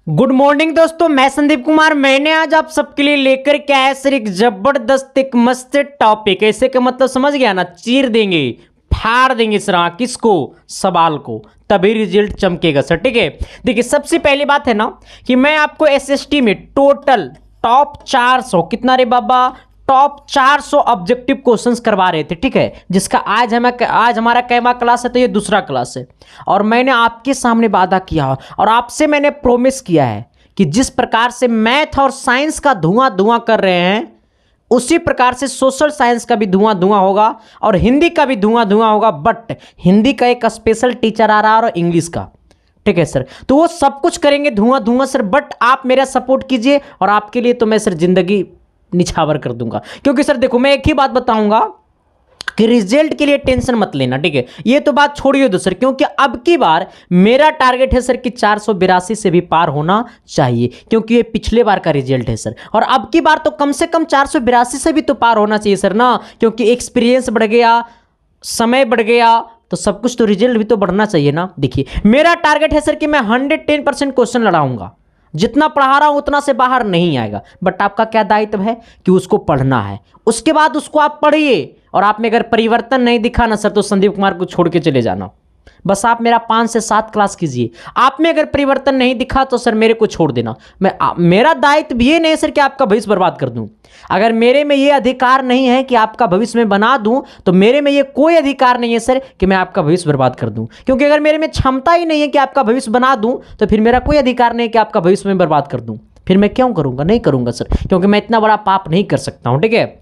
Good morning दोस्तों, मैं संदीप कुमार। मैंने आज आप सबके लिए लेकर के आया सर एक जबरदस्त एक मस्त टॉपिक। ऐसे का मतलब समझ गया ना, चीर देंगे, फाड़ देंगे सर। किसको? सवाल को, तभी रिजल्ट चमकेगा सर। ठीक है, देखिए सबसे पहली बात है ना कि मैं आपको एसएसटी में टोटल टॉप 400 कितना रे बाबा, टॉप 400 ऑब्जेक्टिव क्वेश्चंस करवा रहे थे। ठीक है, जिसका आज हमारा कैमा क्लास है, तो ये दूसरा क्लास है। और मैंने आपके सामने वादा किया और आपसे मैंने प्रॉमिस किया है कि जिस प्रकार से मैथ और साइंस का धुआं धुआं कर रहे हैं, उसी प्रकार से सोशल साइंस का भी धुआं धुआं होगा और हिंदी का भी धुआं धुआं होगा। बट हिंदी का एक स्पेशल टीचर आ रहा है और इंग्लिश का। ठीक है सर, तो वो सब कुछ करेंगे धुआं धुआं सर। बट आप मेरा सपोर्ट कीजिए और आपके लिए तो मैं सर जिंदगी निछावर कर दूंगा। क्योंकि सर देखो, मैं एक ही बात बताऊंगा कि रिजल्ट के लिए टेंशन मत लेना। ठीक है, ये तो बात छोड़िए दो सर, क्योंकि अब की बार मेरा टारगेट है सर कि 482 से भी पार होना चाहिए, क्योंकि ये पिछले बार का रिजल्ट है सर। और अब की बार तो कम से कम 482 से भी तो पार होना चाहिए सर ना, क्योंकि एक्सपीरियंस बढ़ गया, समय बढ़ गया, तो सब कुछ तो रिजल्ट भी तो बढ़ना चाहिए ना। देखिए मेरा टारगेट है सर कि मैं 110% क्वेश्चन लड़ाऊंगा। जितना पढ़ा रहा हूं उतना से बाहर नहीं आएगा। बट आपका क्या दायित्व है कि उसको पढ़ना है, उसके बाद उसको आप पढ़िए। और आप में अगर परिवर्तन नहीं दिखा ना सर, तो संदीप कुमार को छोड़ के चले जाना। बस आप मेरा 5 से 7 क्लास कीजिए। आप में अगर परिवर्तन नहीं दिखा तो सर मेरे को छोड़ देना। मेरा दायित्व ये नहीं सर कि आपका भविष्य बर्बाद कर दूं। अगर मेरे में ये अधिकार नहीं है कि आपका भविष्य में बना दूं, तो मेरे में ये कोई अधिकार नहीं है सर कि मैं आपका भविष्य बर्बाद कर दूं। क्योंकि अगर मेरे में क्षमता ही नहीं है कि आपका भविष्य बना दूं, तो फिर मेरा कोई अधिकार नहीं है कि आपका भविष्य में बर्बाद कर दूं। फिर मैं क्यों करूंगा? नहीं करूंगा सर, क्योंकि मैं इतना बड़ा पाप नहीं कर सकता हूं। ठीक है,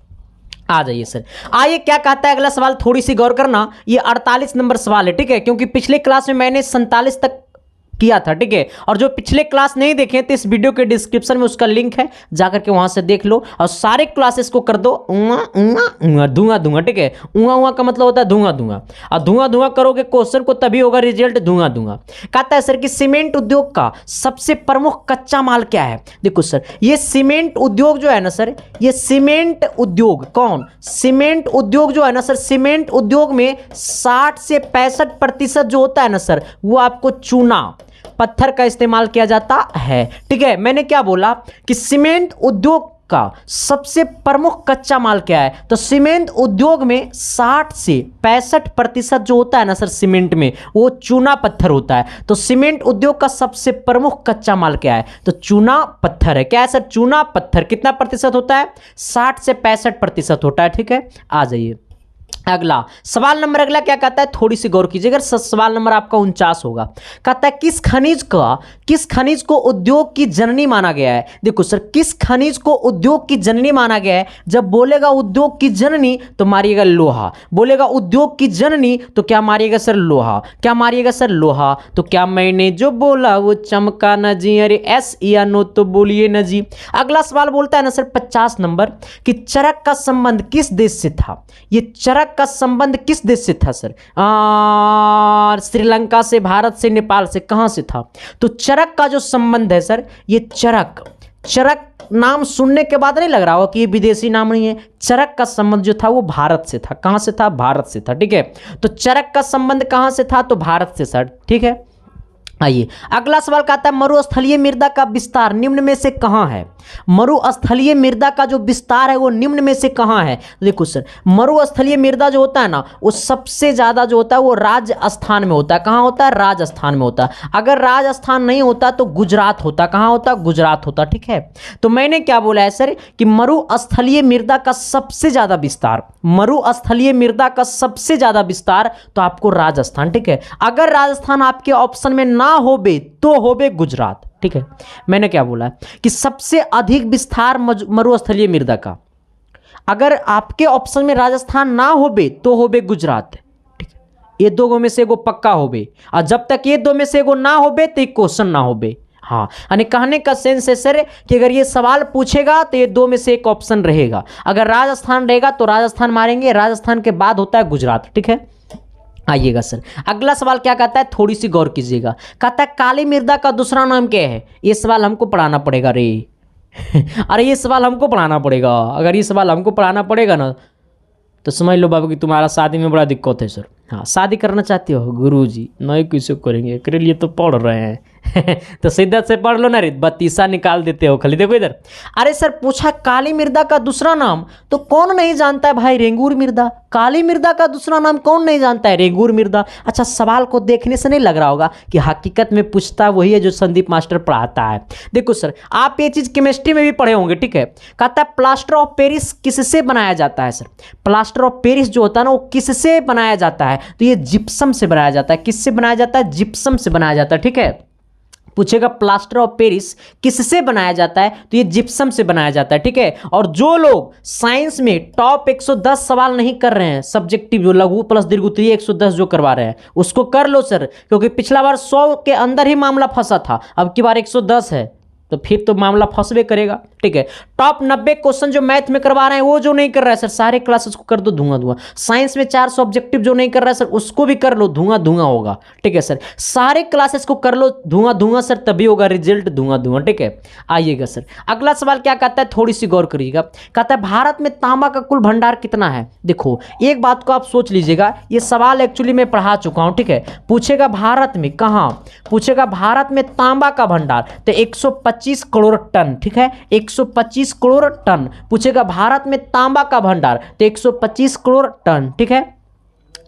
आ जाइए सर। आइए क्या कहता है अगला सवाल, थोड़ी सी गौर करना। ये 48 नंबर सवाल है। ठीक है, क्योंकि पिछले क्लास में मैंने 47 तक किया था। ठीक है, और जो पिछले क्लास नहीं देखे तो इस वीडियो के डिस्क्रिप्शन में उसका लिंक है, जाकर के वहां से देख लो और सारे क्लासेस को कर दो धुआं धुआं। ठीक है, उआ का मतलब होता है धुआं धुआं, और धुआं धुआं करोगे क्वेश्चन को, तभी होगा रिजल्ट धुआं धुआं। कहता है सर कि सीमेंट उद्योग का सबसे प्रमुख कच्चा माल क्या है? देखो सर, ये सीमेंट उद्योग जो है ना सर, ये सीमेंट उद्योग कौन? सीमेंट उद्योग जो है ना सर, सीमेंट उद्योग में 60 से 65% जो होता है ना सर, वो आपको चूना पत्थर का इस्तेमाल किया जाता है। ठीक है, मैंने क्या बोला कि सीमेंट उद्योग का सबसे प्रमुख कच्चा माल क्या है? तो सीमेंट उद्योग में 60 से 65% जो होता है ना सर सीमेंट में, वो चूना पत्थर होता है। तो सीमेंट उद्योग का सबसे प्रमुख कच्चा माल क्या है? तो चूना पत्थर है। क्या है सर? चूना पत्थर। कितना प्रतिशत होता है? 60 से 65% होता है। ठीक है, आ जाइए अगला सवाल नंबर। अगला क्या कहता है, थोड़ी सी गौर कीजिएगा। सवाल नंबर आपका 49 होगा। कहता है किस खनिज को उद्योग की जननी माना गया है? देखो सर, किस खनिज को उद्योग की जननी माना गया है? जब बोलेगा उद्योग की जननी तो मारिएगा लोहा। बोलेगा उद्योग की जननी तो क्या मारिएगा सर? लोहा। क्या मारिएगा सर? लोहा। तो क्या मैंने जो बोला वो चमका न जी? अरे एस या नो तो बोलिए न जी। अगला सवाल बोलता है ना सर 50 नंबर कि चरक का संबंध किस देश से था? ये चरक का संबंध किस देश से था सर? श्रीलंका से, भारत से, नेपाल से, कहां से था? तो चरक का जो संबंध है सर, ये चरक नाम सुनने के बाद नहीं लग रहा हो कि ये विदेशी नाम नहीं है। चरक का संबंध जो था वो भारत से था। कहां से था? भारत से था। ठीक है, तो चरक का संबंध कहां से था? तो भारत से सर। ठीक है, आइए अगला सवाल कहता है मरुस्थलीय मृदा का विस्तार निम्न में से कहां है? मरुस्थलीय मृदा का जो विस्तार है वो निम्न में से कहां है? देखो सर, मरुस्थलीय मृदा जो होता है ना, वो सबसे ज्यादा जो होता है वो राजस्थान में होता है। कहां होता है? राजस्थान में होता है। अगर राजस्थान नहीं होता तो गुजरात होता। कहां होता? गुजरात होता। ठीक है, तो मैंने क्या बोला है सर कि मरुस्थलीय मृदा का सबसे ज्यादा विस्तार, मरुस्थलीय मृदा का सबसे ज्यादा विस्तार तो आपको राजस्थान। ठीक है, अगर राजस्थान आपके ऑप्शन में ना होबे तो होबे गुजरात। ठीक है, मैंने क्या बोला कि सबसे अधिक विस्तार मरुस्थलीय मृदा का, अगर आपके ऑप्शन में राजस्थान ना होबे तो होबे गुजरात। ठीक है, ये दो में से एगो पक्का होबे, और जब तक ये दो में से एगो ना होबे तो एक क्वेश्चन ना होबे। हाँ, यानी कहने का सेंस है सर कि अगर ये सवाल पूछेगा तो ये दो में से एक ऑप्शन रहेगा। अगर राजस्थान रहेगा तो राजस्थान मारेंगे, राजस्थान के बाद होता है गुजरात। ठीक है, आइएगा सर अगला सवाल क्या कहता है, थोड़ी सी गौर कीजिएगा। कहता है काली मृदा का दूसरा नाम क्या है? ये सवाल हमको पढ़ाना पड़ेगा रे अरे ये सवाल हमको पढ़ाना पड़ेगा। अगर ये सवाल हमको पढ़ाना पड़ेगा ना, तो समझ लो बाबू कि तुम्हारा शादी में बड़ा दिक्कत है सर। हाँ, शादी करना चाहते हो? गुरुजी नहीं कैसे करेंगे, एकरे लिए तो पढ़ रहे हैं। तो सीधा से पढ़ लो ना रे, बत्तीसा निकाल देते हो खाली। देखो इधर, अरे सर पूछा काली मृदा का दूसरा नाम, तो कौन नहीं जानता है भाई, रेंगूर मृदा। काली मृदा का दूसरा नाम कौन नहीं जानता है, रेंगूर मृदा। अच्छा, सवाल को देखने से नहीं लग रहा होगा कि हकीकत में पूछता वही है जो संदीप मास्टर पढ़ाता है। देखो सर, आप ये चीज केमिस्ट्री में भी पढ़े होंगे, ठीक है। कहता है प्लास्टर ऑफ पेरिस किससे बनाया जाता है सर। प्लास्टर ऑफ पेरिस जो होता है ना, वो किससे बनाया जाता है, तो ये जिप्सम से बनाया जाता है। किससे बनाया जाता है, जिप्सम से बनाया जाता है, ठीक है। पूछेगा प्लास्टर ऑफ पेरिस किससे बनाया जाता है, तो ये जिप्सम से बनाया जाता है, ठीक है। और जो लोग साइंस में टॉप 110 सवाल नहीं कर रहे हैं, सब्जेक्टिव जो लघु प्लस दीर्घ उत्तरीय 110 जो करवा रहे हैं, उसको कर लो सर, क्योंकि पिछला बार 100 के अंदर ही मामला फंसा था, अब की बार 110 है, तो फिर तो मामला फंसवे करेगा, ठीक है। टॉप 90 क्वेश्चन जो मैथ में करवा रहे हैं वो जो नहीं कर रहा है सर, सारे क्लासेस को कर दो धुआं धुआं। साइंस में 400 ऑब्जेक्टिव जो नहीं कर रहा है सर, उसको भी कर लो, धुआं धुआं होगा, ठीक है सर। सारे क्लासेस को कर लो धुआं धुआं सर, तभी होगा रिजल्ट धुआं धुआं, ठीक है। आइएगा सर, अगला सवाल क्या कहता है, थोड़ी सी गौर करिएगा। कहता है भारत में तांबा का कुल भंडार कितना है। देखो एक बात को आप सोच लीजिएगा, ये सवाल एक्चुअली मैं पढ़ा चुका हूं, ठीक है। पूछेगा भारत में, कहां पूछेगा, भारत में तांबा का भंडार, तो 125 करोड़ टन, ठीक है। 125 करोड़ टन पूछेगा भारत में तांबा का भंडार, तो 125 करोड़ टन, ठीक है।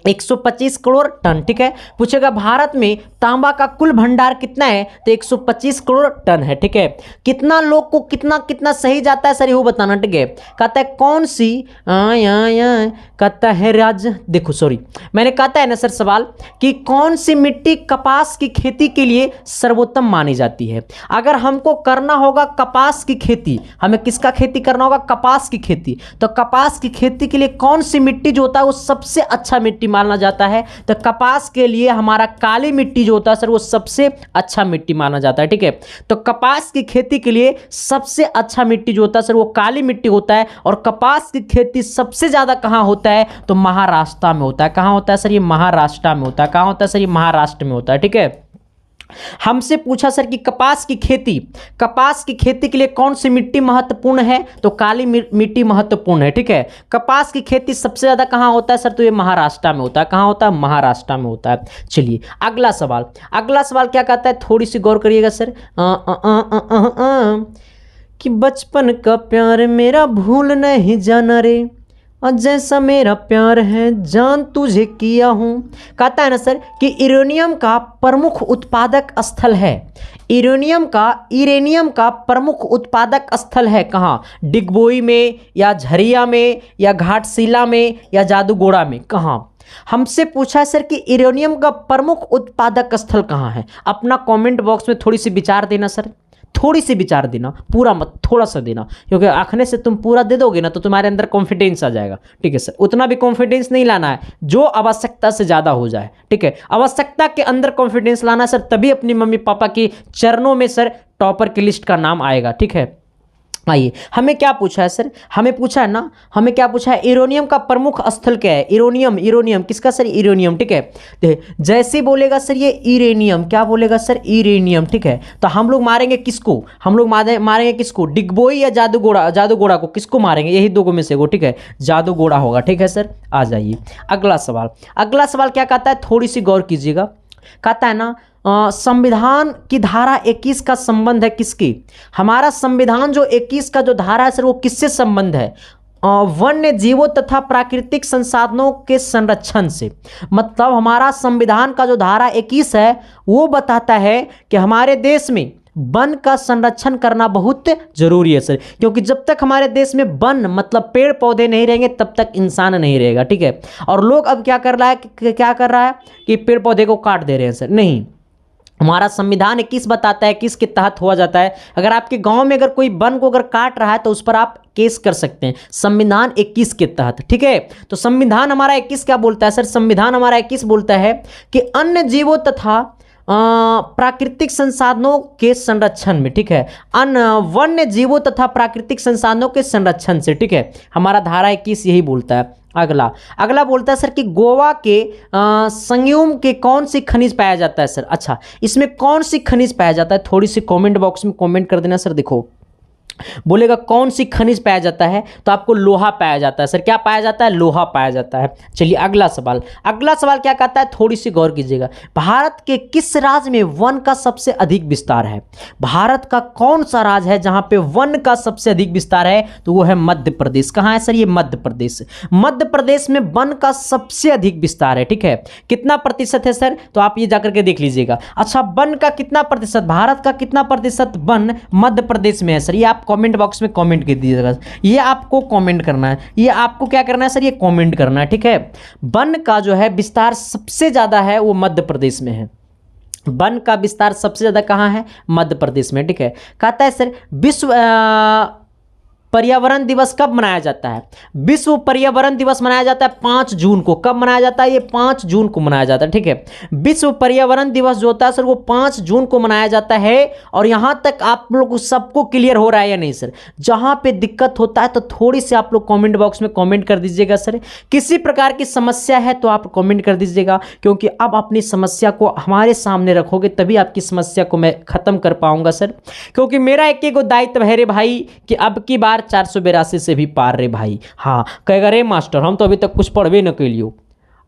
125 करोड़ टन, ठीक है। पूछेगा भारत में तांबा का कुल भंडार कितना है, तो 125 करोड़ टन है, ठीक है। कितना लोग को कितना कितना सही जाता है सर, ये बताना, ठीक है। कहता है कौन सी कहता है राज्य, देखो सॉरी मैंने कहता है ना सर सवाल कि कौन सी मिट्टी कपास की खेती के लिए सर्वोत्तम मानी जाती है। अगर हमको करना होगा कपास की खेती, हमें किसका खेती करना होगा, कपास की खेती, तो कपास की खेती के लिए कौन सी मिट्टी जो होता है वो सबसे अच्छा मिट्टी माना जाता है, तो कपास के लिए हमारा काली मिट्टी जो होता है सर वो सबसे अच्छा मिट्टी माना जाता है, ठीक है। तो कपास की खेती के लिए सबसे अच्छा मिट्टी जो होता है सर वो काली मिट्टी होता है। और कपास की खेती सबसे ज्यादा कहां होता है, तो महाराष्ट्र में होता है। कहां होता है सर, ये महाराष्ट्र में होता है। कहां होता है सर, ये महाराष्ट्र में होता है, ठीक है। हमसे पूछा सर कि कपास की खेती के लिए कौन सी मिट्टी महत्वपूर्ण है, तो काली मिट्टी महत्वपूर्ण है, ठीक है। कपास की खेती सबसे ज्यादा कहां होता है सर, तो ये महाराष्ट्र में होता है। कहां होता है, महाराष्ट्र में होता है। चलिए अगला सवाल क्या कहता है, थोड़ी सी गौर करिएगा सर। कि बचपन का प्यार मेरा भूल नहीं जाना रे, और जैसा मेरा प्यार है जान तुझे किया हूँ। कहता है ना सर कि यूरेनियम का प्रमुख उत्पादक स्थल है, यूरेनियम का प्रमुख उत्पादक स्थल है कहाँ, डिगबोई में या झरिया में या घाटशिला में या जादूगोड़ा में, कहाँ। हमसे पूछा है सर कि यूरेनियम का प्रमुख उत्पादक स्थल कहाँ है। अपना कमेंट बॉक्स में थोड़ी सी विचार देना सर, थोड़ी सी विचार देना, पूरा मत, थोड़ा सा देना, क्योंकि आखने से तुम पूरा दे दोगे ना तो तुम्हारे अंदर कॉन्फिडेंस आ जाएगा, ठीक है सर। उतना भी कॉन्फिडेंस नहीं लाना है जो आवश्यकता से ज़्यादा हो जाए, ठीक है। आवश्यकता के अंदर कॉन्फिडेंस लाना सर, तभी अपनी मम्मी पापा की चरणों में सर टॉपर की लिस्ट का नाम आएगा, ठीक है। आइए, हमें क्या पूछा है सर, हमें पूछा है ना, हमें क्या पूछा है, यूरेनियम का प्रमुख स्थल क्या है। यूरेनियम किसका सर, यूरेनियम, ठीक है। जैसे बोलेगा सर ये यूरेनियम, क्या बोलेगा सर, यूरेनियम, ठीक है। तो हम लोग मारेंगे किसको, हम लोग मारेंगे किसको, डिगबोई या जादूगोड़ा को, किसको मारेंगे, यही दो में से को, ठीक है। जादूगोड़ा होगा, ठीक है सर। आ जाइए अगला सवाल क्या कहता है, थोड़ी सी गौर कीजिएगा। कहता है ना संविधान की धारा 21 का संबंध है किसकी, हमारा संविधान जो 21 का जो धारा है सर वो किससे संबंध है, वन्य जीवों तथा प्राकृतिक संसाधनों के संरक्षण से। मतलब हमारा संविधान का जो धारा 21 है वो बताता है कि हमारे देश में वन का संरक्षण करना बहुत जरूरी है सर, क्योंकि जब तक हमारे देश में वन मतलब पेड़ पौधे नहीं रहेंगे तब तक इंसान नहीं रहेगा, ठीक है। और लोग अब क्या कर रहा है कि पेड़ पौधे को काट दे रहे हैं सर, नहीं। हमारा संविधान 21 बताता है किसके तहत हुआ जाता है। अगर आपके गांव में अगर कोई वन को अगर काट रहा है तो उस पर आप केस कर सकते हैं, संविधान 21 के तहत, ठीक है। तो संविधान हमारा 21 क्या बोलता है सर, संविधान हमारा 21 बोलता है कि अन्य जीवों तथा प्राकृतिक संसाधनों के संरक्षण में, ठीक है, वन्य जीवों तथा प्राकृतिक संसाधनों के संरक्षण से, ठीक है। हमारा धारा 21 यही बोलता है। अगला बोलता है सर कि गोवा के संगम के कौन सी खनिज पाया जाता है सर। अच्छा, इसमें कौन सी खनिज पाया जाता है, थोड़ी सी कमेंट बॉक्स में कमेंट कर देना सर। देखो बोलेगा कौन सी खनिज पाया जाता है, तो आपको लोहा पाया जाता है। सर क्या पाया जाता है? लोहा पाया जाता है। चलिए अगला सवाल, अगला सवाल क्या कहता है, थोड़ी सी गौर कीजिएगा। भारत के किस राज्य में वन का सबसे अधिक विस्तार है? भारत का कौन सा राज्य है जहां पे वन का सबसे अधिक विस्तार है? तो वो है मध्य प्रदेश। कहां है सर? ये मध्य प्रदेश। मध्य प्रदेश में वन का सबसे अधिक विस्तार है। ठीक है, कितना प्रतिशत है सर? तो आप ये जाकर के देख लीजिएगा। अच्छा, वन का कितना प्रतिशत, भारत का कितना प्रतिशत वन मध्य प्रदेश में है सर? ये आप कमेंट बॉक्स में कमेंट कर दीजिएगा। ये आपको कमेंट करना है, ये आपको क्या करना है सर? ये कमेंट करना है। ठीक है, वन का जो है विस्तार सबसे ज्यादा है वो मध्य प्रदेश में है। वन का विस्तार सबसे ज्यादा कहां है? मध्य प्रदेश में। ठीक है, कहता है सर विश्व पर्यावरण दिवस कब मनाया जाता है? विश्व पर्यावरण दिवस मनाया जाता है 5 जून को। कब मनाया जाता है? ये 5 जून को मनाया जाता है। ठीक है, विश्व पर्यावरण दिवस जो होता है सर वो 5 जून को मनाया जाता है। और यहां तक आप लोग सबको क्लियर हो रहा है या नहीं सर? जहां पे दिक्कत होता है तो थोड़ी सी आप लोग कमेंट बॉक्स में कमेंट कर दीजिएगा सर। किसी प्रकार की समस्या है तो आप कमेंट कर दीजिएगा, क्योंकि अब अपनी समस्या को हमारे सामने रखोगे तभी आपकी समस्या को मैं खत्म कर पाऊंगा सर। क्योंकि मेरा एक ही दायित्व है रे भाई कि अब की बार 482 से भी पार रे भाई। हाँ, कहेगा रे मास्टर हम तो अभी तक कुछ पढ़वे न के लियो।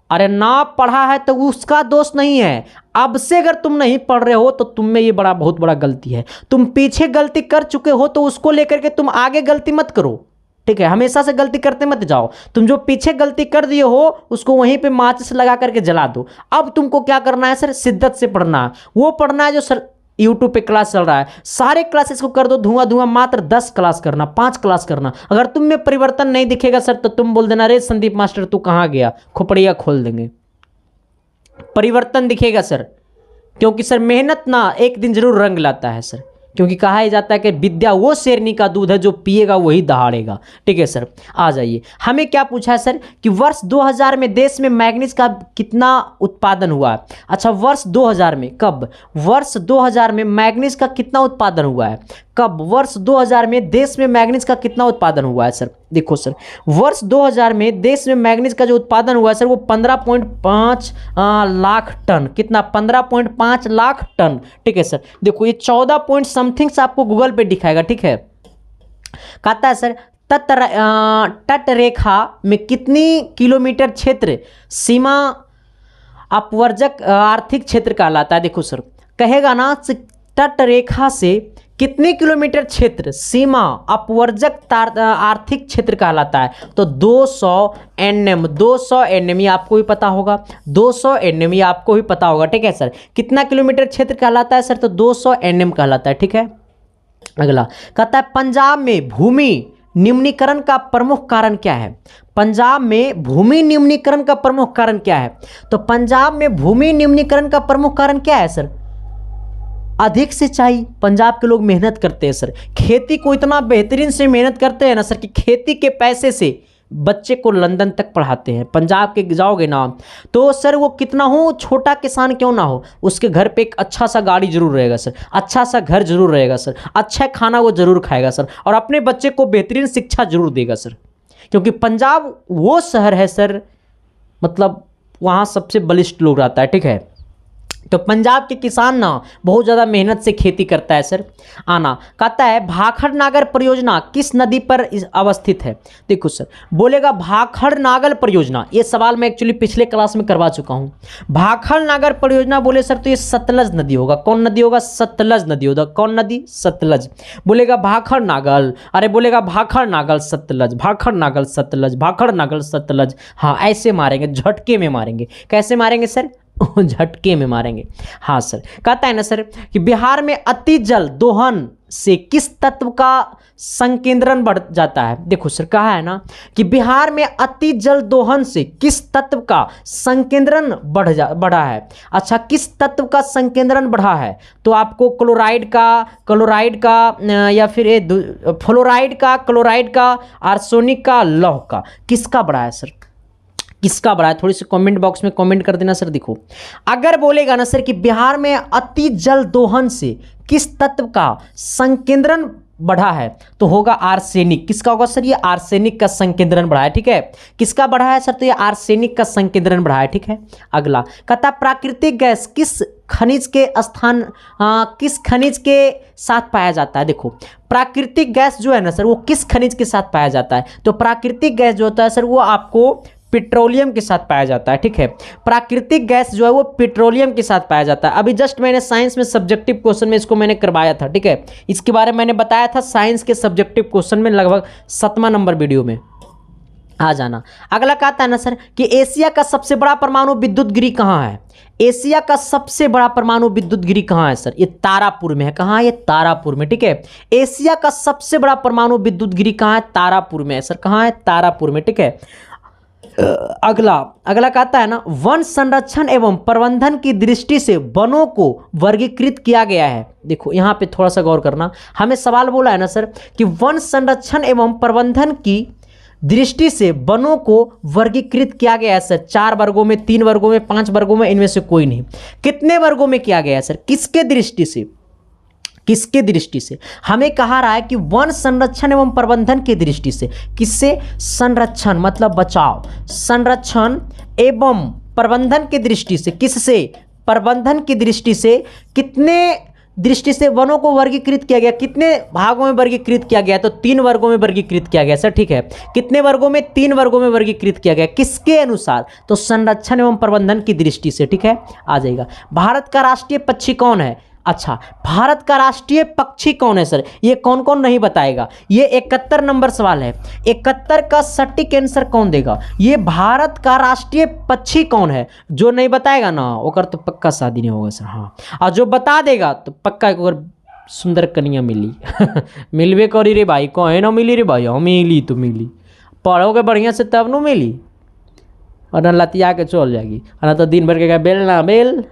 अरे ना पढ़ा है तो उसका दोष नहीं है। अब से अगर तुम नहीं पढ़ रहे हो तो तुम में ये बहुत बड़ा गलती है। तुम पीछे गलती कर चुके हो तो उसको लेकर के तुम आगे गलती मत करो। ठीक है, हमेशा से गलती करते मत जाओ। तुम जो पीछे गलती कर दिए हो उसको वहीं पे माचिस लगा करके जला दो। अब तुमको क्या करना है सर? शिद्दत से पढ़ना है। वो पढ़ना है जो सर यूट्यूब पे क्लास चल रहा है, सारे क्लासेस को कर दो धुआं धुआं। मात्र 10 क्लास करना, 5 क्लास करना। अगर तुम में परिवर्तन नहीं दिखेगा सर तो तुम बोल देना रे संदीप मास्टर तू कहाँ गया, खोपड़िया खोल देंगे। परिवर्तन दिखेगा सर, क्योंकि सर मेहनत ना एक दिन जरूर रंग लाता है सर। क्योंकि कहा ही जाता है कि विद्या वो शेरनी का दूध है जो पिएगा वही दहाड़ेगा। ठीक है सर, आ जाइए। हमें क्या पूछा है सर कि वर्ष 2000 में देश में मैग्नीज का कितना उत्पादन हुआ है? अच्छा, वर्ष 2000 में कब? वर्ष 2000 में मैग्नीज का कितना उत्पादन हुआ है? कब? वर्ष 2000 में देश में मैग्नीज का कितना उत्पादन हुआ है सर? देखो सर, वर्ष 2000 में देश में मैग्नीज का जो उत्पादन हुआ है सर वो 15.5 लाख टन। कितना? 15.5 लाख टन। ठीक है सर, देखो ये 14 पॉइंट समथिंग से आपको गूगल पे दिखाएगा। ठीक है, कहता है सर तट रेखा में कितनी किलोमीटर क्षेत्र सीमा अपवर्जक आर्थिक क्षेत्र कहलाता है? देखो सर, कहेगा ना तट रेखा से कितने किलोमीटर क्षेत्र सीमा अपवर्जक आर्थिक क्षेत्र कहलाता है? तो 200 एनएम। 200 एनएम ये आपको भी पता होगा, 200 एनएम ये आपको भी पता होगा। ठीक है सर, कितना किलोमीटर क्षेत्र कहलाता है सर? तो 200 एनएम कहलाता है। ठीक है, अगला कहता है पंजाब में भूमि निम्नीकरण का प्रमुख कारण क्या है? पंजाब में भूमि निम्नीकरण का प्रमुख कारण क्या है? तो पंजाब में भूमि निम्नीकरण का प्रमुख कारण क्या है सर? अधिक सिंचाई। पंजाब के लोग मेहनत करते हैं सर, खेती को इतना बेहतरीन से मेहनत करते हैं ना सर कि खेती के पैसे से बच्चे को लंदन तक पढ़ाते हैं। पंजाब के जाओगे ना तो सर वो कितना हो छोटा किसान क्यों ना हो, उसके घर पे एक अच्छा सा गाड़ी जरूर रहेगा सर, अच्छा सा घर जरूर रहेगा सर, अच्छा खाना वो जरूर खाएगा सर, और अपने बच्चे को बेहतरीन शिक्षा जरूर देगा सर। क्योंकि पंजाब वो शहर है सर, मतलब वहाँ सबसे बलिष्ठ लोग रहता है। ठीक है, तो पंजाब के किसान ना बहुत ज़्यादा मेहनत से खेती करता है सर। आना कहता है भाखड़ नागर परियोजना किस नदी पर अवस्थित है? देखो सर, बोलेगा भाखड़ नागर परियोजना। ये सवाल मैं एक्चुअली पिछले क्लास में करवा चुका हूँ। भाखड़ नागर परियोजना बोले सर तो ये सतलज नदी होगा। कौन नदी होगा? सतलज नदी होगा। कौन नदी? सतलज। बोलेगा भाखड़ नागल, अरे बोलेगा भाखड़ नागल सतलज, भाखड़ नागल सतलज, भाखड़ नागल सतलज। हाँ, ऐसे मारेंगे, झटके में मारेंगे। कैसे मारेंगे सर? झटके में मारेंगे। हाँ सर, कहता है ना सर कि बिहार में अति जल दोहन से किस तत्व का संकेंद्रण बढ़ जाता है? देखो सर, कहा है ना कि बिहार में अति जल दोहन से किस तत्व का संकेंद्रण बढ़ा है। अच्छा, किस तत्व का संकेंद्रण बढ़ा है? तो आपको क्लोराइड का या फिर फ्लोराइड का, क्लोराइड का, आर्सेनिक का, लौह का, किसका बढ़ा है सर? किसका बढ़ा है? थोड़ी सी कमेंट बॉक्स में कमेंट कर देना सर। देखो, अगर बोलेगा ना सर कि बिहार में अति जल दोहन से किस तत्व का संकेंद्रण बढ़ा है तो होगा आर्सेनिक। किसका होगा सर? ये आर्सेनिक का संकेंद्रण बढ़ा है, ठीक है। किसका बढ़ा है सर? तो ये आर्सेनिक का संकेंद्रण बढ़ा है, ठीक है। अगला कहता प्राकृतिक गैस किस खनिज के किस खनिज के साथ पाया जाता है? देखो प्राकृतिक गैस जो है ना सर वो किस खनिज के साथ पाया जाता है? तो प्राकृतिक गैस जो होता है सर वो आपको पेट्रोलियम के साथ पाया जाता है, ठीक है। प्राकृतिक गैस जो है वो पेट्रोलियम के साथ पाया जाता है। अभी जस्ट मैंने साइंस में सब्जेक्टिव क्वेश्चन में इसको मैंने करवाया था, ठीक है। इसके बारे में मैंने बताया था साइंस के सब्जेक्टिव क्वेश्चन में, लगभग 7वां नंबर वीडियो में आ जाना। अगला कहता है ना सर कि एशिया का सबसे बड़ा परमाणु विद्युत गिरी कहाँ है? एशिया का सबसे बड़ा परमाणु विद्युत गिरी कहाँ है सर? ये तारापुर में है। कहाँ है? ये तारापुर में, ठीक है। एशिया का सबसे बड़ा परमाणु विद्युत गिरी कहाँ है? तारापुर में है सर। कहाँ है? तारापुर में, ठीक है। अगला कहता है ना वन संरक्षण एवं प्रबंधन की दृष्टि से वनों को वर्गीकृत किया गया है। देखो यहाँ पे थोड़ा सा गौर करना, हमें सवाल बोला है ना सर कि वन संरक्षण एवं प्रबंधन की दृष्टि से वनों को वर्गीकृत किया गया है सर। 4 वर्गों में, 3 वर्गों में, 5 वर्गों में, इनमें से कोई नहीं। कितने वर्गों में किया गया है सर? किसके दृष्टि से? किसके दृष्टि से? हमें कहा रहा है कि वन संरक्षण एवं प्रबंधन की दृष्टि से। किससे? संरक्षण मतलब बचाव, संरक्षण एवं प्रबंधन की दृष्टि से। किससे? प्रबंधन की दृष्टि से। कितने दृष्टि से वनों को वर्गीकृत किया गया? कितने भागों में वर्गीकृत किया गया? तो 3 वर्गों में वर्गीकृत किया गया सर, ठीक है। कितने वर्गों में? 3 वर्गों में वर्गीकृत किया गया। किसके अनुसार? तो संरक्षण एवं प्रबंधन की दृष्टि से, ठीक है। आ जाएगा। भारत का राष्ट्रीय पक्षी कौन है? अच्छा, भारत का राष्ट्रीय पक्षी कौन है सर? ये कौन कौन नहीं बताएगा? ये 71 नंबर सवाल है। 71 का सटीक आंसर कौन देगा? ये भारत का राष्ट्रीय पक्षी कौन है? जो नहीं बताएगा ना ओकर तो पक्का शादी नहीं होगा सर। हाँ, और जो बता देगा तो पक्का एक और सुंदर कन्या मिली मिलवे करी रे भाई। कहे ना मिली रे भाई? हम मिली तो मिली, पढ़ोगे बढ़िया से तब न मिली, और ना लतिया के चल जाएगी, और ना तो दिन भर के बेल ना बेल।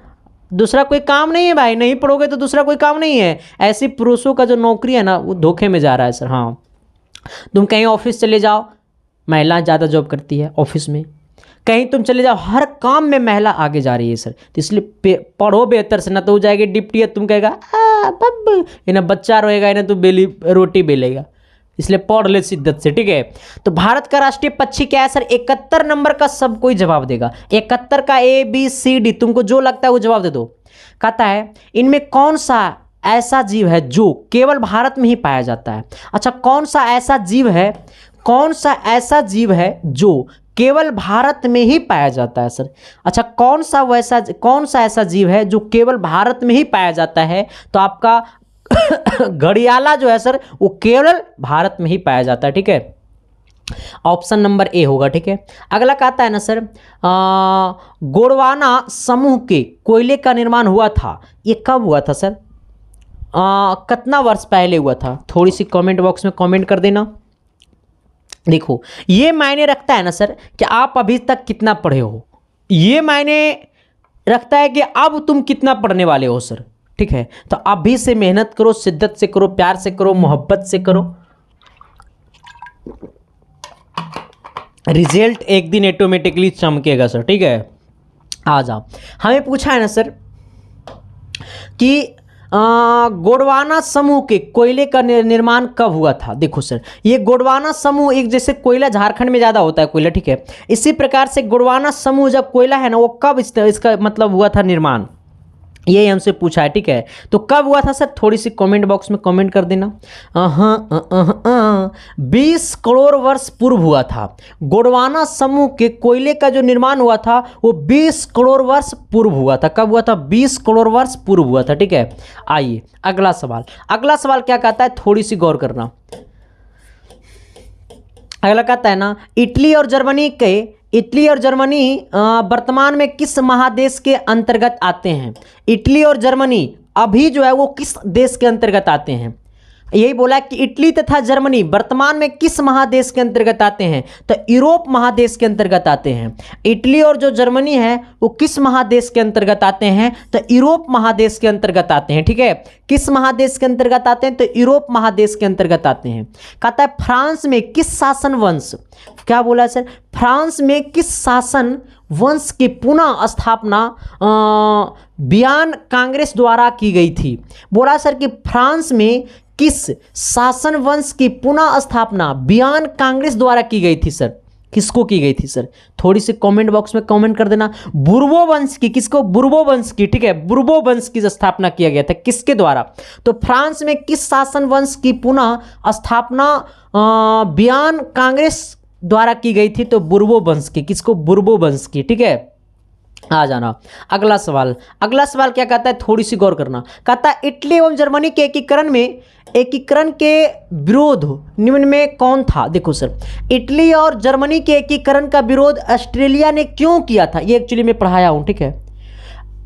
दूसरा कोई काम नहीं है भाई, नहीं पढ़ोगे तो दूसरा कोई काम नहीं है। ऐसी पुरुषों का जो नौकरी है ना वो धोखे में जा रहा है सर। हाँ, तुम कहीं ऑफिस चले जाओ, महिला ज़्यादा जॉब करती है ऑफिस में। कहीं तुम चले जाओ, हर काम में महिला आगे जा रही है सर। तो इसलिए पढ़ो बेहतर से, ना तो हो जाएगी डिप्टी, तुम कहेगा बब, इन्हें बच्चा रोएगा, इन्हें तो बेली रोटी बेलेगा। इसलिए पढ़ ले शिद्दत से, ठीक है। तो भारत का राष्ट्रीय पक्षी क्या है सर? 71 नंबर का सब कोई जवाब देगा। 71 का ABCD तुमको जो लगता है वो जवाब दे दो। कहता है इनमें कौन सा ऐसा जीव है जो केवल भारत में ही पाया जाता है? अच्छा, कौन सा ऐसा जीव है, कौन सा ऐसा जीव है जो केवल भारत में ही पाया जाता है सर? अच्छा, कौन सा ऐसा जीव है जो केवल भारत में ही पाया जाता है? तो आपका घड़ियाला जो है सर वो केवल भारत में ही पाया जाता है, ठीक है। ऑप्शन नंबर ए होगा, ठीक है। अगला कहता है ना सर गोंडवाना समूह के कोयले का निर्माण हुआ था, ये कब हुआ था सर? कितना वर्ष पहले हुआ था? थोड़ी सी कमेंट बॉक्स में कमेंट कर देना। देखो ये मायने रखता है ना सर कि आप अभी तक कितना पढ़े हो, ये मायने रखता है कि अब तुम कितना पढ़ने वाले हो सर, ठीक है। तो अभी से मेहनत करो, शिद्दत से करो, प्यार से करो, मोहब्बत से करो, रिजल्ट एक दिन ऑटोमेटिकली चमकेगा सर, ठीक है। आ जाओ, हमें पूछा है ना सर कि गोंडवाना समूह के कोयले का निर्माण कब हुआ था? देखो सर ये गोंडवाना समूह, एक जैसे कोयला झारखंड में ज़्यादा होता है कोयला, ठीक है। इसी प्रकार से गोंडवाना समूह जब कोयला है ना वो कब इसका मतलब हुआ था निर्माण, ये हमसे पूछा है, ठीक है। तो कब हुआ था सर? थोड़ी सी कमेंट बॉक्स में कमेंट कर देना। 20 करोड़ वर्ष पूर्व हुआ था। गोंडवाना समूह के कोयले का जो निर्माण हुआ था वो 20 करोड़ वर्ष पूर्व हुआ था। कब हुआ था? 20 करोड़ वर्ष पूर्व हुआ था, ठीक है। आइए अगला सवाल। अगला सवाल क्या कहता है, थोड़ी सी गौर करना। अगला कहता है ना इटली और जर्मनी वर्तमान में किस महादेश के अंतर्गत आते हैं? इटली और जर्मनी अभी जो है वो किस देश के अंतर्गत आते हैं? यही बोला कि इटली तथा जर्मनी वर्तमान में किस महादेश के अंतर्गत आते हैं? तो यूरोप महादेश के अंतर्गत आते हैं। इटली और जो जर्मनी है वो किस महादेश के अंतर्गत आते हैं? तो यूरोप महादेश के अंतर्गत आते हैं, ठीक है। किस महादेश के अंतर्गत आते हैं? तो यूरोप महादेश के अंतर्गत आते हैं। कहता है फ्रांस में किस शासन वंश, क्या बोला सर? फ्रांस में किस शासन वंश की पुनः स्थापना बियान कांग्रेस द्वारा की गई थी। बोला सर कि फ्रांस में किस शासन वंश की पुनः स्थापना बियान कांग्रेस द्वारा की गई थी सर? किसको की गई थी सर? थोड़ी सी कमेंट बॉक्स में कमेंट कर देना। बुर्बो वंश की, किसको? बुर्बो वंश की, ठीक है, बुर्बो वंश की स्थापना किया गया था, किसके द्वारा? तो फ्रांस में किस शासन वंश की पुनः स्थापना बियान कांग्रेस द्वारा की गई थी? तो बुर्बो वंश की, किसको? बुर्बो वंश की, ठीक है। आ जाना अगला सवाल। अगला सवाल क्या कहता है, थोड़ी सी गौर करना। कहता है इटली एवं जर्मनी के एकीकरण के विरोध निम्न में कौन था? देखो सर, इटली और जर्मनी के एकीकरण का विरोध ऑस्ट्रेलिया ने क्यों किया था? ये एक्चुअली मैं पढ़ाया हूं, ठीक है।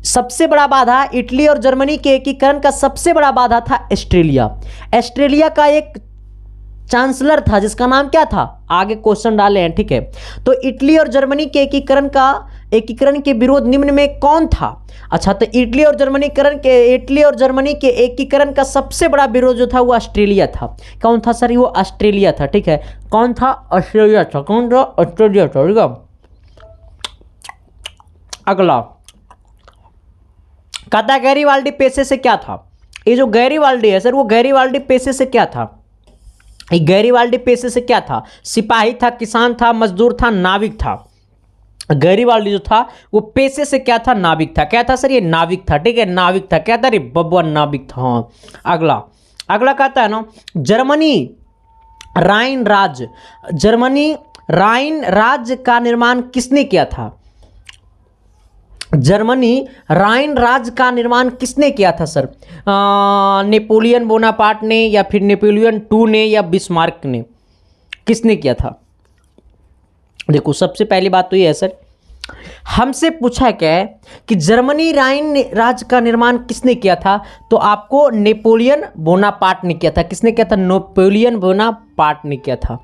सबसे बड़ा बाधा इटली और जर्मनी के एकीकरण का सबसे बड़ा बाधा था ऑस्ट्रेलिया। ऑस्ट्रेलिया का एक चांसलर था जिसका नाम क्या था? आगे क्वेश्चन डाले हैं, ठीक है। तो इटली और जर्मनी के एकीकरण के विरोध निम्न में कौन था? अच्छा, तो इटली और जर्मनी के एकीकरण का सबसे बड़ा विरोध जो था वो ऑस्ट्रेलिया था। कौन था सर? वो ऑस्ट्रेलिया था, ठीक है। कौन था? ऑस्ट्रेलिया था। कौन था? ऑस्ट्रेलिया था, ठीक है। अगला कहता है गैरीवाल्डी पेशे से क्या था? ये जो गैरीवाल्डी है सर, वो गैरीवाल्डी पेशे से क्या था? ये गैरीवाल्डी पेशे से क्या था? सिपाही था, किसान था, मजदूर था, नाविक था। गैरीवाल्डी जो था वो पेशे से क्या था? नाविक था। क्या था सर? ये नाविक था, ठीक है, नाविक था। क्या था रे बब्बा? नाविक था। हाँ। अगला कहता है ना, जर्मनी राइन राज्य का निर्माण किसने किया था? जर्मनी राइन राज्य का निर्माण किसने किया था सर? नेपोलियन बोनापार्ट ने, या फिर नेपोलियन टू ने, या बिस्मार्क ने? किसने किया था? देखो, सबसे पहली बात तो ये है सर, हमसे पूछा क्या है कि जर्मनी राइन राज्य का निर्माण किसने किया था? तो आपको नेपोलियन बोनापार्ट ने किया था। किसने किया था? नेपोलियन बोनापार्ट ने किया था।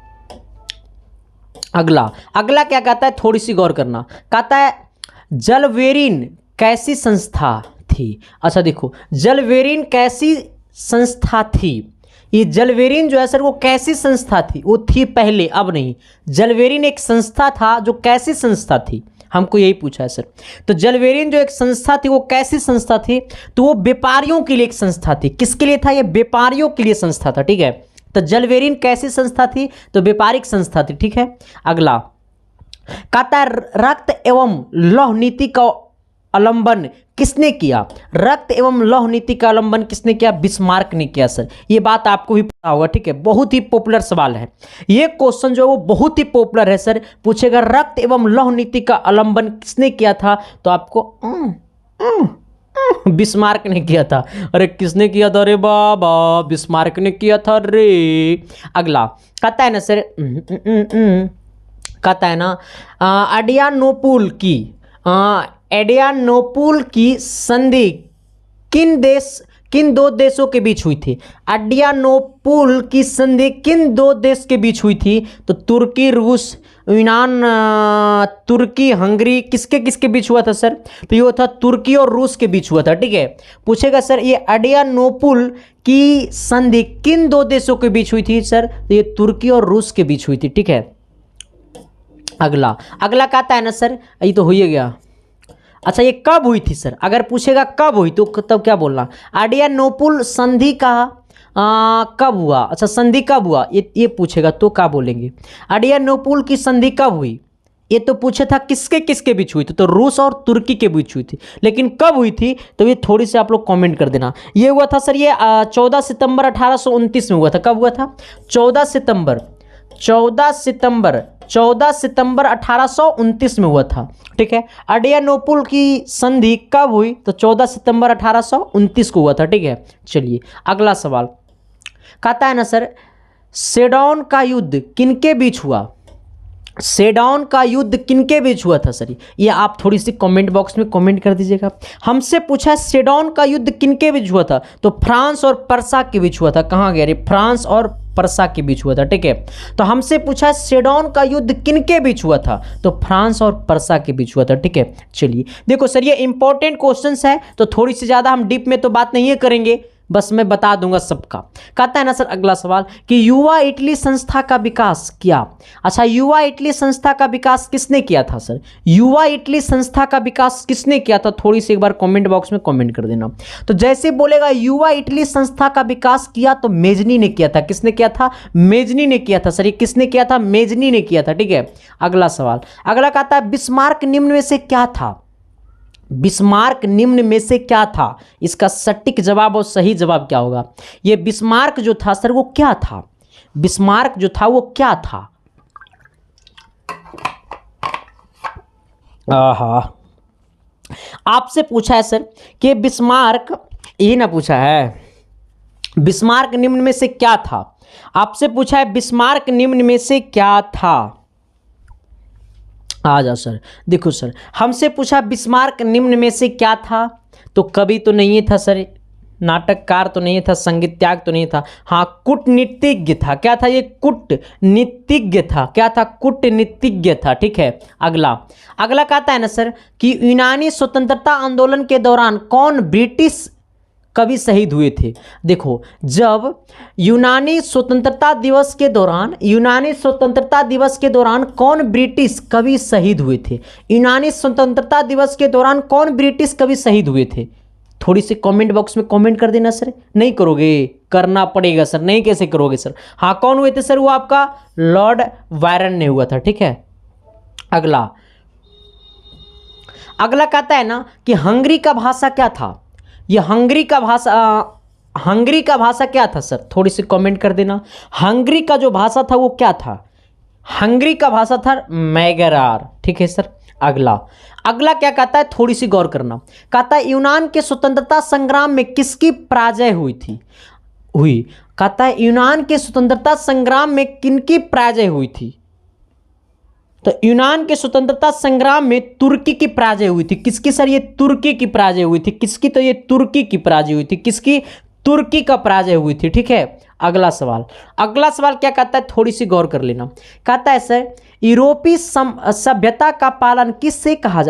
अगला क्या कहता है, थोड़ी सी गौर करना। कहता है जलवेरिन कैसी संस्था थी? अच्छा देखो, जलवेरिन कैसी संस्था थी? ये जलवेरिन जो है सर वो कैसी संस्था थी? वो थी पहले, अब नहीं। जलवेरिन एक संस्था था जो कैसी संस्था थी, हमको यही पूछा है सर। तो जलवेरिन जो एक संस्था थी वो कैसी संस्था थी? तो वो व्यापारियों के लिए एक संस्था थी। किसके लिए था? ये व्यापारियों के लिए संस्था था, ठीक है। तो जलवेरिन कैसी संस्था थी? तो व्यापारिक संस्था थी, ठीक है। अगला कहता है रक्त एवं लौह नीति का अवलंबन किसने किया? रक्त एवं लौह नीति का अवलंबन किसने किया? बिस्मार्क ने किया सर। ये बात आपको भी पता होगा, ठीक है। बहुत ही पॉपुलर सवाल है ये क्वेश्चन, जो है वो बहुत ही पॉपुलर है सर। पूछेगा रक्त एवं लौह नीति का अवलंबन किसने किया था? तो आपको बिस्मार्क ने किया था। अरे किसने किया था रे बाबा? बिस्मार्क ने किया था रे। अगला कहता है ना सर, कहता है ना एडियानोपुल की संधि किन दो देशों के बीच हुई थी? एडियानोपुल की संधि किन दो देश के बीच हुई थी? तो तुर्की, रूस, यूनान, तुर्की, हंगरी, किसके बीच हुआ था सर? तो ये था तुर्की और रूस के बीच हुआ था, ठीक है। पूछेगा सर ये एडियानोपुल की संधि किन दो देशों के बीच हुई थी सर? तो ये तुर्की और रूस के बीच हुई थी, ठीक है। अगला कहता है ना सर, ये तो हो ही गया। अच्छा, ये कब हुई थी सर? अगर पूछेगा कब हुई तो तब क्या बोलना? एडियानोपुल संधि का कब हुआ? अच्छा, संधि कब हुआ ये पूछेगा तो क्या बोलेंगे? एडियानोपुल की संधि कब हुई? ये तो पूछा था किसके बीच हुई थी? तो रूस और तुर्की के बीच हुई थी। लेकिन कब हुई थी तो ये थोड़ी सी आप लोग कमेंट कर देना। ये हुआ था सर, ये 14 सितंबर 1829 में हुआ था। कब हुआ था? 14 सितंबर 1829 में हुआ था, ठीक है। एडियानोपुल की संधि कब हुई? तो 14 सितंबर 1829 को हुआ था, ठीक है। चलिए अगला सवाल कहता है ना सर, सेडौन का युद्ध किनके बीच हुआ? सेडौन का युद्ध किनके बीच हुआ था सर? ये आप थोड़ी सी कमेंट बॉक्स में कमेंट कर दीजिएगा। हमसे पूछा है सेडौन का युद्ध किनके बीच हुआ था? तो फ्रांस और पर्सा के बीच हुआ था। कहाँ गया रे? फ्रांस और पर्सा के बीच हुआ था, ठीक है। तो हमसे पूछा है सेडौन का युद्ध किनके बीच हुआ था? तो फ्रांस और पर्सा के बीच हुआ था, ठीक है। चलिए देखो सर, ये इंपॉर्टेंट क्वेश्चंस है तो थोड़ी सी ज़्यादा हम डीप में तो बात नहीं करेंगे, बस मैं बता दूंगा सबका। कहता है ना सर अगला सवाल कि युवा इटली संस्था का विकास किया। अच्छा, युवा इटली संस्था का विकास किसने किया था सर? युवा इटली संस्था का विकास किसने किया था? थोड़ी सी एक बार कमेंट बॉक्स में कमेंट कर देना। तो जैसे बोलेगा युवा इटली संस्था का विकास किया तो मेजनी ने किया था। किसने किया था? मेजनी ने किया था सर। ये किसने किया था? मेजनी ने किया था। ठीक है, अगला सवाल। अगला कहता है बिस्मार्क निम्न में से क्या था? बिस्मार्क निम्न में से क्या था? इसका सटीक जवाब और सही जवाब क्या होगा? ये बिस्मार्क जो था सर वो क्या था? बिस्मार्क जो था वो क्या था? आहा, आपसे पूछा है सर कि बिस्मार्क, ये ना पूछा है बिस्मार्क निम्न में से क्या था? आपसे पूछा है बिस्मार्क निम्न में से क्या था? आ जाओ सर। देखो सर, हमसे पूछा बिस्मार्क निम्न में से क्या था, तो कवि तो नहीं था सर, नाटककार तो नहीं था, संगीतज्ञ तो नहीं था, हाँ कूटनीतिज्ञ था। क्या था ये? कूटनीतिज्ञ था। क्या था? कूटनीतिज्ञ था। ठीक है, अगला कहता है ना सर कि यूनानी स्वतंत्रता आंदोलन के दौरान कौन ब्रिटिश कवि शहीद हुए थे? देखो, जब यूनानी स्वतंत्रता दिवस के दौरान कौन ब्रिटिश कवि शहीद हुए थे? यूनानी स्वतंत्रता दिवस के दौरान कौन ब्रिटिश कवि शहीद हुए थे? थोड़ी सी कमेंट बॉक्स में कमेंट कर देना सर। नहीं करोगे? करना पड़ेगा सर। नहीं कैसे करोगे सर? हाँ, कौन हुए थे सर? वो आपका लॉर्ड बायरन ने हुआ था। ठीक है, अगला कहता है ना कि हंगरी का भाषा क्या था? ये हंगरी का भाषा क्या था सर? थोड़ी सी कमेंट कर देना। हंगरी का जो भाषा था वो क्या था? हंगरी का भाषा था मैगरार। ठीक है सर, अगला क्या कहता है? थोड़ी सी गौर करना। कहता है यूनान के स्वतंत्रता संग्राम में किसकी पराजय हुई? कहता है यूनान के स्वतंत्रता संग्राम में किनकी पराजय हुई थी? तो यूनान के स्वतंत्रता संग्राम में तुर्की की पराजय हुई थी। किसकी सर? ये तुर्की की पराजय हुई थी। किसकी? तो ये तुर्की की पराजय हुई थी। किसकी? तुर्की का पराजय हुई थी। ठीक है, अगला सवाल क्या कहता है? थोड़ी सी गौर कर लेना। कहता है सर यूरोपीय सभ्यता का पालन किसे कहा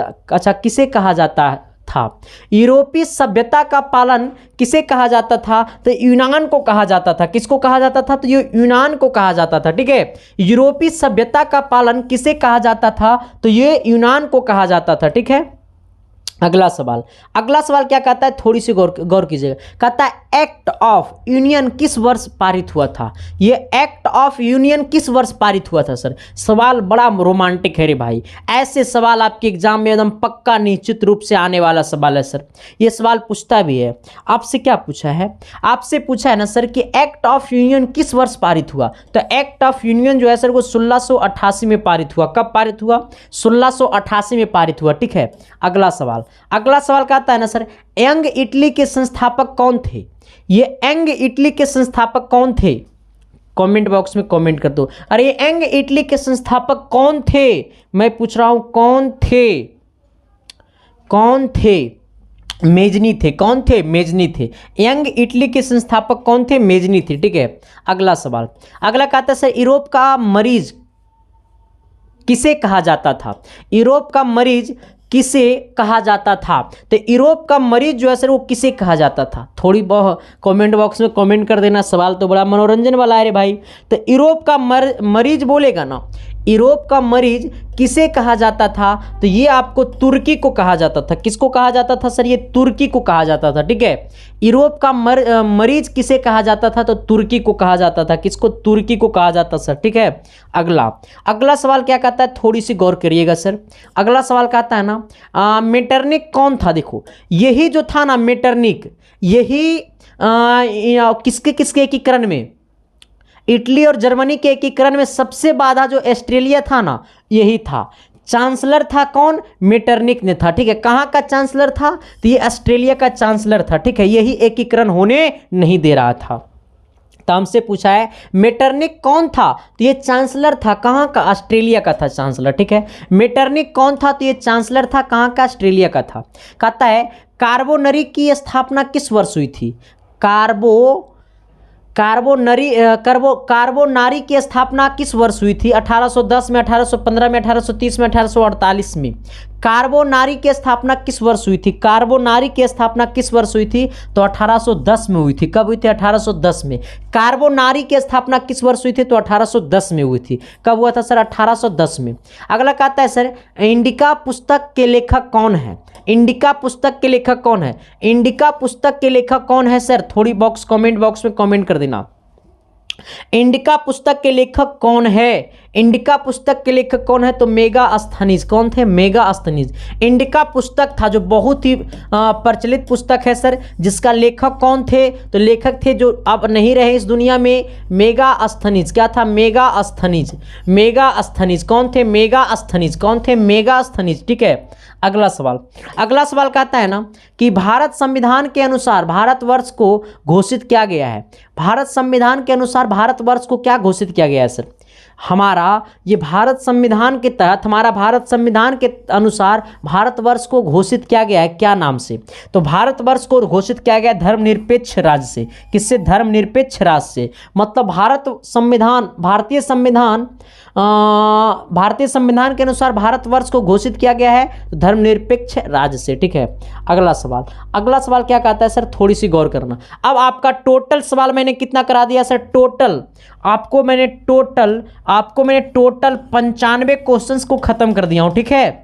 जाता था? यूरोपीय सभ्यता का पालन किसे कहा जाता था? तो यूनान को कहा जाता था। किसको कहा जाता था? तो ये यूनान को कहा जाता था। ठीक है, यूरोपीय सभ्यता का पालन किसे कहा जाता था? तो ये यूनान को कहा जाता था। ठीक है, अगला सवाल क्या कहता है? थोड़ी सी गौर कीजिएगा। कहता है एक्ट ऑफ यूनियन किस वर्ष पारित हुआ था? ये एक्ट ऑफ यूनियन किस वर्ष पारित हुआ था सर? सवाल बड़ा रोमांटिक है रे भाई। ऐसे सवाल आपके एग्जाम में एकदम पक्का निश्चित रूप से आने वाला सवाल है सर। ये सवाल पूछता भी है। आपसे क्या पूछा है? आपसे पूछा है ना सर कि एक्ट ऑफ यूनियन किस वर्ष पारित हुआ? तो एक्ट ऑफ यूनियन जो है सर वो 1688 में पारित हुआ। कब पारित हुआ? 1688 में पारित हुआ। ठीक है, अगला सवाल कहता है ना सर यंग इटली के संस्थापक कौन थे? ये यंग इटली के संस्थापक कौन थे? कमेंट बॉक्स में कमेंट कर दो। अरे यंग इटली के संस्थापक कौन थे? मैं पूछ रहा हूं कौन थे? मेजनी थे। कौन थे? मेजनी थे। यंग इटली के संस्थापक कौन थे? मेजनी थे। ठीक है, अगला सवाल कहता है सर यूरोप का मरीज किसे कहा जाता था? यूरोप का मरीज किसे कहा जाता था? तो यूरोप का मरीज जो है सर वो किसे कहा जाता था? थोड़ी बहुत कमेंट बॉक्स में कमेंट कर देना। सवाल तो बड़ा मनोरंजन वाला है रे भाई। तो यूरोप का मरीज बोलेगा ना, यूरोप का मरीज किसे कहा जाता था? तो ये आपको तुर्की को कहा जाता था। किसको कहा जाता था सर? ये तुर्की को कहा जाता था। ठीक है, यूरोप का मरीज किसे कहा जाता था? तो तुर्की को कहा जाता था। किसको? तुर्की को कहा जाता सर। ठीक है, अगला सवाल क्या कहता है? थोड़ी सी गौर करिएगा सर। अगला सवाल कहता है ना मेटरनिक कौन था? देखो, यही जो था ना मेटरनिक, यही किसके एकीकरण में? इटली और जर्मनी के एकीकरण में सबसे बाधा जो ऑस्ट्रेलिया था ना, यही था। चांसलर था कौन? मेटरनिक ने था। ठीक है, कहाँ का चांसलर था? तो ये ऑस्ट्रेलिया का चांसलर था। ठीक है, यही एकीकरण होने नहीं दे रहा था। तो हमसे पूछा है मेटरनिक कौन था? तो ये चांसलर था। कहाँ का? ऑस्ट्रेलिया का था चांसलर। ठीक है, मेटरनिक कौन था? तो ये चांसलर था। कहाँ का? ऑस्ट्रेलिया का था। कहता है कार्बोनरी की स्थापना किस वर्ष हुई थी? कार्बोनारी की स्थापना किस वर्ष हुई थी? 1810 में, 1815 में, 1830 में, 1848 में। कार्बोनारी की स्थापना किस वर्ष हुई थी? कार्बोनारी की स्थापना किस वर्ष हुई थी? तो 1810 में हुई थी। कब हुई थी? 1810 में। कार्बोनारी की स्थापना किस वर्ष हुई थी? तो 1810 में हुई थी। कब हुआ था सर? 1810 में। अगला कहता है सर, इंडिका पुस्तक के लेखक कौन है? इंडिका पुस्तक के लेखक कौन है? इंडिका पुस्तक के लेखक कौन है सर? थोड़ी बॉक्स कमेंट बॉक्स में कमेंट कर देना। इंडिका पुस्तक के लेखक कौन है? इंडिका पुस्तक के लेखक कौन है? तो मेगास्थनीज। कौन थे? मेगास्थनीज। इंडिका पुस्तक था जो बहुत ही प्रचलित पुस्तक है सर, जिसका लेखक कौन थे? तो लेखक थे जो अब नहीं रहे इस दुनिया में, मेगास्थनीज। क्या था? मेगास्थनीज। मेगास्थनीज कौन थे? मेगास्थनीज कौन थे? मेगास्थनीज। ठीक है। अगला सवाल, अगला सवाल कहता है ना कि भारत संविधान के अनुसार भारतवर्ष को घोषित किया गया है। भारत संविधान के अनुसार भारतवर्ष को क्या घोषित किया गया है सर? हमारा ये भारत संविधान के तहत, हमारा भारत संविधान के अनुसार भारतवर्ष को घोषित किया गया है क्या नाम से? तो भारतवर्ष को घोषित किया गया धर्मनिरपेक्ष राज्य से। किससे? धर्मनिरपेक्ष राज्य से। मतलब भारत संविधान, भारतीय संविधान, भारतीय संविधान के अनुसार भारतवर्ष को घोषित किया गया है धर्मनिरपेक्ष राज्य से। ठीक है। अगला सवाल, अगला सवाल क्या कहता है सर? थोड़ी सी गौर करना। अब आपका टोटल सवाल मैंने कितना करा दिया सर? टोटल आपको मैंने टोटल 95 क्वेश्चंस को खत्म कर दिया हूं। ठीक है।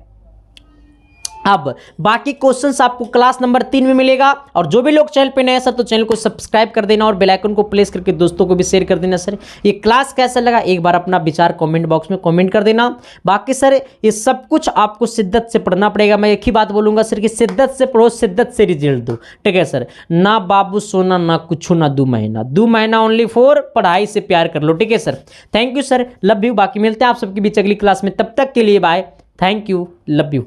अब बाकी क्वेश्चंस आपको क्लास नंबर 3 में मिलेगा। और जो भी लोग चैनल पे नए हैं सर, तो चैनल को सब्सक्राइब कर देना और बेल आइकन को प्रेस करके दोस्तों को भी शेयर कर देना। सर ये क्लास कैसा लगा एक बार अपना विचार कमेंट बॉक्स में कमेंट कर देना। बाकी सर ये सब कुछ आपको शिद्दत से पढ़ना पड़ेगा। मैं एक ही बात बोलूंगा सर कि शिद्दत से पढ़ो, शिद्दत से रिजल्ट दो। ठीक है सर। ना बाबू सोना, ना कुछ, ना 2 महीना, 2 महीना ओनली फॉर पढ़ाई से प्यार कर लो। ठीक है sir. Thank you sir, love you. बाकी मिलते हैं आप सबके बीच अगली क्लास में। तब तक के लिए bye. Thank you, love you.